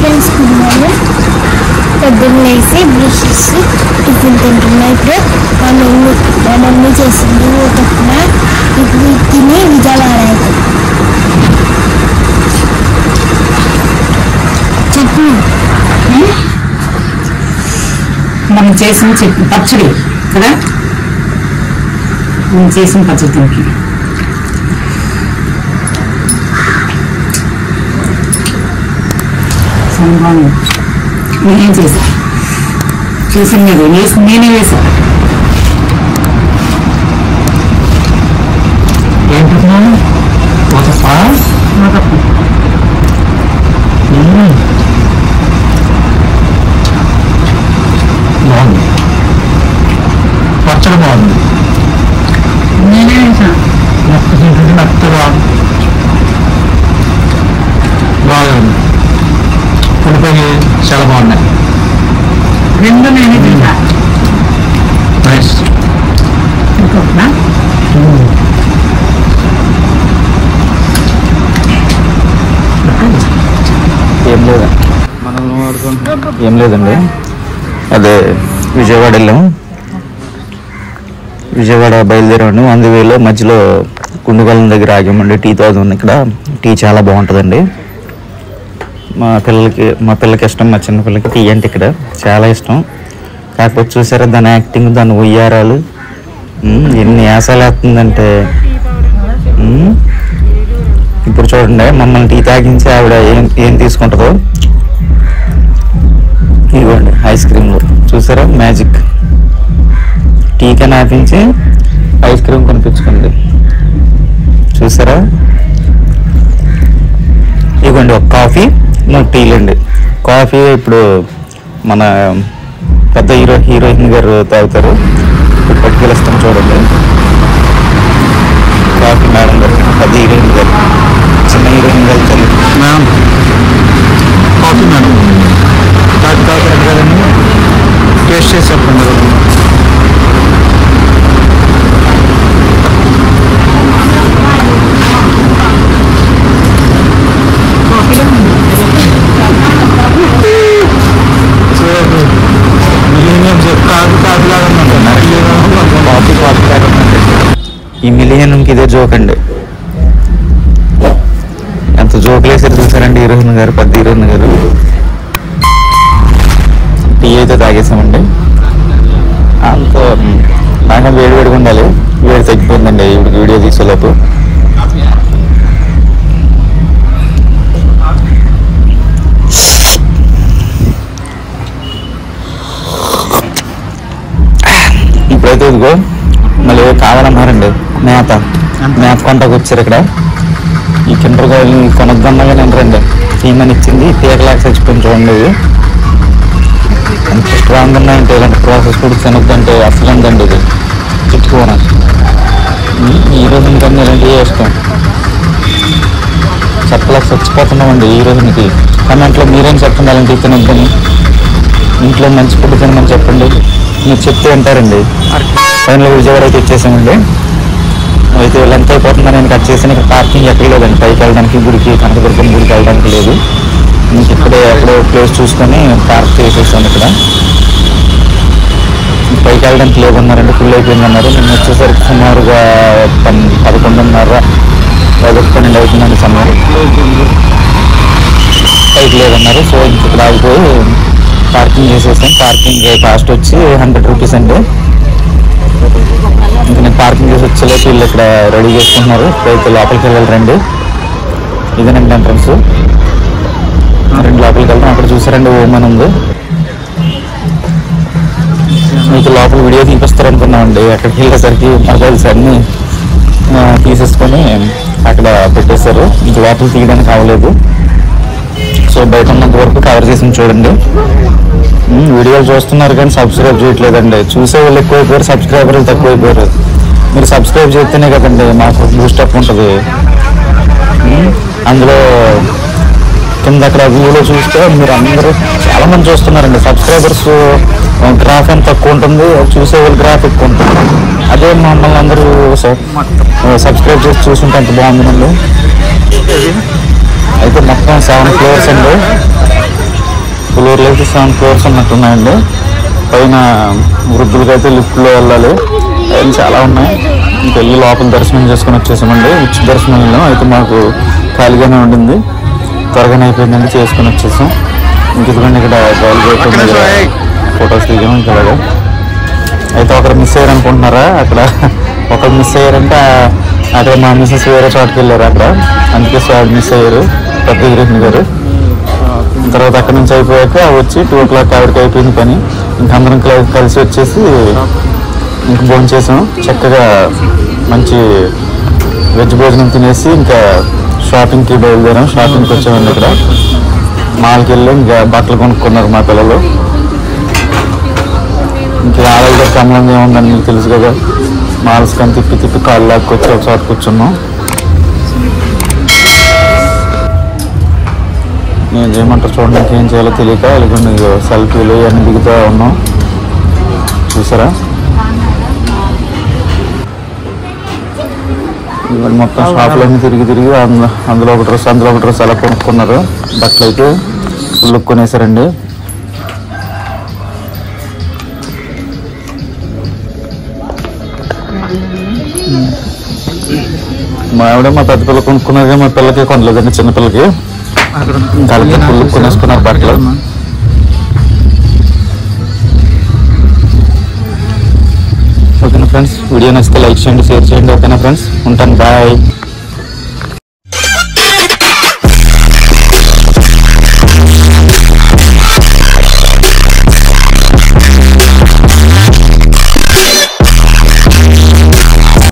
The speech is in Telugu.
Friends good morning. పొద్దున్న వేసి బ్రష్ చేసి టిఫిన్ తింటున్నా. ఇప్పుడు మా మమ్మీ చేసింది ఊతప్మ. ఇప్పుడు తిని విజయవాడ అవుతుంది. చట్నీ మనం చేసిన చట్నీ పచ్చడి కదా, మనం చేసిన పచ్చడి తింటాం. నేనేం చేశా చూసాను కదా, నేనే వేసా. ఏంటున్నాను బాగుంది, పచ్చడి బాగుంది. నేనే వేసా. మెత్తగా బాగుంది. ఉల్లిపాయలు చాలా బాగున్నాయి. రెండు నేనే తింటా. నైస్. ఏం లేదండి, అదే విజయవాడ వెళ్ళాం. విజయవాడ బయలుదేరాము. అందువేలో మధ్యలో కుండుగొలం దగ్గర ఆగామండి. టీ తాగుదాం. ఇక్కడ టీ చాలా బాగుంటుందండి. మా పిల్లలకి ఇష్టం, మా చిన్న పిల్లలకి టీ అంటే ఇక్కడ చాలా ఇష్టం. కాకపోతే చూసారా దాని యాక్టింగ్, దాని ఉయ్యారాలు ఎన్ని యాసాలు వేస్తుందంటే. ఇప్పుడు చూడండి, మమ్మల్ని టీ తాగించి ఆవిడ ఏం తీసుకుంటుందో. ఇవ్వండి ఐస్ క్రీమ్లు చూసారా, మ్యాజిక్. టీ కెన్ ఆపించి ఐస్ క్రీమ్ కొనిపించుకుంది చూసారా. ఇవ్వండి ఒక కాఫీ, 3 టీలండి. కాఫీ ఇప్పుడు మన పెద్ద హీరోయిన్ గారు తాగుతారు. ఇప్పుడు పట్టుకెళ్ళిస్తాం చూడండి. కాఫీ మేడం గారు, పెద్ద హీరోయిన్ గారు, చిన్న హీరోయిన్ గారు తల్లి మేడం. కాఫీ మేడం కాఫీ కదండి, టేస్ట్ చేసి చెప్పండి. ఈ మిలియన్కి ఇదే జోక్ అండి. ఎంత జోకులు వేసారు చూసారండి హీరోయిన్ గారు, పెద్ద హీరోయిన్ గారు. టీ అయితే తాగేసామండి. అంత బాగా వేడిగా ఉండాలి. వేడి తగ్గిపోయిందండి ఇప్పుడు వీడియో తీసేలోపు. ఇప్పుడైతే ఇదిగో మళ్ళీ కావాలన్నారండి మేత కొంటకు వచ్చారు. ఇక్కడ ఈ కిండర్ గాయలు కొనొద్దన్నగా తింటారండి. తీమని ఇచ్చింది, తీగలాగా చచ్చిపోయింది చూడండి. ఇది ఎంత స్ట్రాంగ్ ఉన్నాయంటే ఇలాంటి ప్రాసెస్ కూడా తినొద్దంటే అసలు ఉందండి. ఇది చిట్టుకోన ఈ రోజు కన్నా ఇలాంటివి వేస్తాం. చెప్పలేక చచ్చిపోతున్నామండి ఈ రోజుకి. కామెంట్లో మీరేం చెప్పండి అలాంటివి తినొద్దని. ఇంట్లో మంచి ఫుడ్ తినమని చెప్పండి, మీరు చెప్తే వింటారండి. ఫైనల్ విజయవాడ అయితే వచ్చేసామండి. అయితే వీళ్ళు ఎంత అయిపోతుందని నేను కట్ చేసి ఇక్కడ పార్కింగ్ ఎక్కడ లేదండి. పైకి వెళ్ళడానికి గుడికి, కనకదుర్గం గుడికి వెళ్ళడానికి లేదు. మీకు ఇక్కడే ఎక్కడో ప్లేస్ చూసుకొని పార్క్ చేసేసాను. ఇక్కడ పైకి వెళ్ళడానికి లేదన్నారండి, ఫుల్ అయిపోయిందన్నారు. నేను వచ్చేసరికి సుమారుగా 11:30, 12 అవుతుందండి సమయం. పైకి లేదన్నారు. సో ఇంక ఇక్కడ ఆగిపోయి పార్కింగ్ చేసేసాం. పార్కింగ్ కాస్ట్ వచ్చి 100 రూపీస్ అండి. ఇంకా నేను పార్కింగ్ చేసి వచ్చేలోపు వీళ్ళు ఇక్కడ రెడీ చేసుకుంటున్నారు. ఇప్పుడైతే లోపలికి వెళ్ళాలి రండి. ఇదేనండి ఎంట్రన్స్. రెండు లోపలికి వెళ్తాం. అక్కడ చూసారండి ఓమన్ ఉంది. మీకు లోపల వీడియో తీపిస్తారు అనుకున్నామండి. అక్కడికి వెళ్ళేసరికి మొబైల్స్ అన్నీ తీసేసుకొని అక్కడ పెట్టేశారు. ఇంక లోపల తీయడానికి అవ్వలేదు. సో బయట ఉన్నంత వరకు కవర్ చేసి చూడండి. వీడియోలు చూస్తున్నారు కానీ సబ్స్క్రైబ్ చేయట్లేదండి. చూసే వాళ్ళు ఎక్కువైపోయారు, సబ్స్క్రైబర్లు తక్కువైపోయారు. మీరు సబ్స్క్రైబ్ చేస్తేనే కదండి మాకు బూస్టప్ ఉంటుంది. అందులో కింద అక్కడ వ్యూలో చూస్తే మీరు అందరూ చాలా మంది చూస్తున్నారండి. సబ్స్క్రైబర్స్ గ్రాఫ్ ఎంత తక్కువ ఉంటుంది, చూసే వాళ్ళు గ్రాఫ్ ఎక్కువ ఉంటుంది. అదే మమ్మల్ని అందరూ సబ్స్క్రైబ్ చేసి చూస్తుంటే ఎంత బాగుందండి. అయితే మొత్తం 7 ఫ్లోర్స్ అండి. ఫ్లోర్లో అయితే 7 ఫ్లోర్స్ ఉన్నట్టున్నాయండి. పైన వృద్ధులకి అయితే లిఫ్ట్లో వెళ్ళాలి. అవి చాలా ఉన్నాయి. ఇంకెళ్ళి లోపల దర్శనం చేసుకుని వచ్చేసామండి. ఉచిత దర్శనం వెళ్ళాం. అయితే మాకు ఖాళీగానే ఉండింది, త్వరగానే అయిపోయిందండి, చేసుకుని వచ్చేసాం. ఇంక ఇదిగోండి ఇక్కడ గాలి ఫొటోస్ దిగాం. ఇంకా అలాగా అయితే ఒకరు మిస్ అయ్యారు అనుకుంటున్నారా? అక్కడ ఒకరు మిస్ అయ్యారంటే అక్కడ మా మిస్సెస్ వేరే చోటుకి వెళ్ళారు అక్కడ, అందుకే సార్ మిస్ అయ్యారు పెద్దగిరిహి గారు. తర్వాత అక్కడ నుంచి అయిపోయాక వచ్చి 2 o'clock ఆవిడకి అయిపోయింది పని. ఇంక అందరం కలిసి వచ్చేసి ఇంక భోజనం చేసాం. చక్కగా మంచి వెజ్ భోజనం తినేసి ఇంకా షాపింగ్కి బయలుదేరాం. షాపింగ్కి వచ్చామండి. ఇక్కడ మాల్కి వెళ్ళి ఇంకా బట్టలు కొనుక్కున్నారు మా పిల్లలు. ఇంకా ఆడవాళ్ళ కమలం ఏముందని మీకు తెలుసు కదా, మాల్స్ కానీ తిప్పి కాళ్ళు లాక్కొచ్చి ఒకసారి కూర్చున్నాం. నేను చేయమంటారు చూడడానికి ఏం చేయాలో తెలియక వెళ్ళకుండా సెల్ఫీలు ఇవన్నీ దిగుతూ ఉన్నాం. చూసారా ఇవన్నీ మొత్తం షాపులన్నీ తిరిగి అందులో ఒక డ్రెస్ అలా కొనుక్కున్నారు. బట్టలు అయితే ఫుల్ కొనేసారండి. మా ఆవిడ మా పెద్ద పిల్లలు కొనుక్కున్నది, మా పిల్లకి కొనలేదండి, చిన్నపిల్లకి. వాళ్ళకి ఫుల్ కొనేసుకున్నారు బట్టలు. ఓకేనా ఫ్రెండ్స్, వీడియో నచ్చితే లైక్ చేయండి, షేర్ చేయండి. ఓకేనా ఫ్రెండ్స్, ఉంటాను, బాయ్.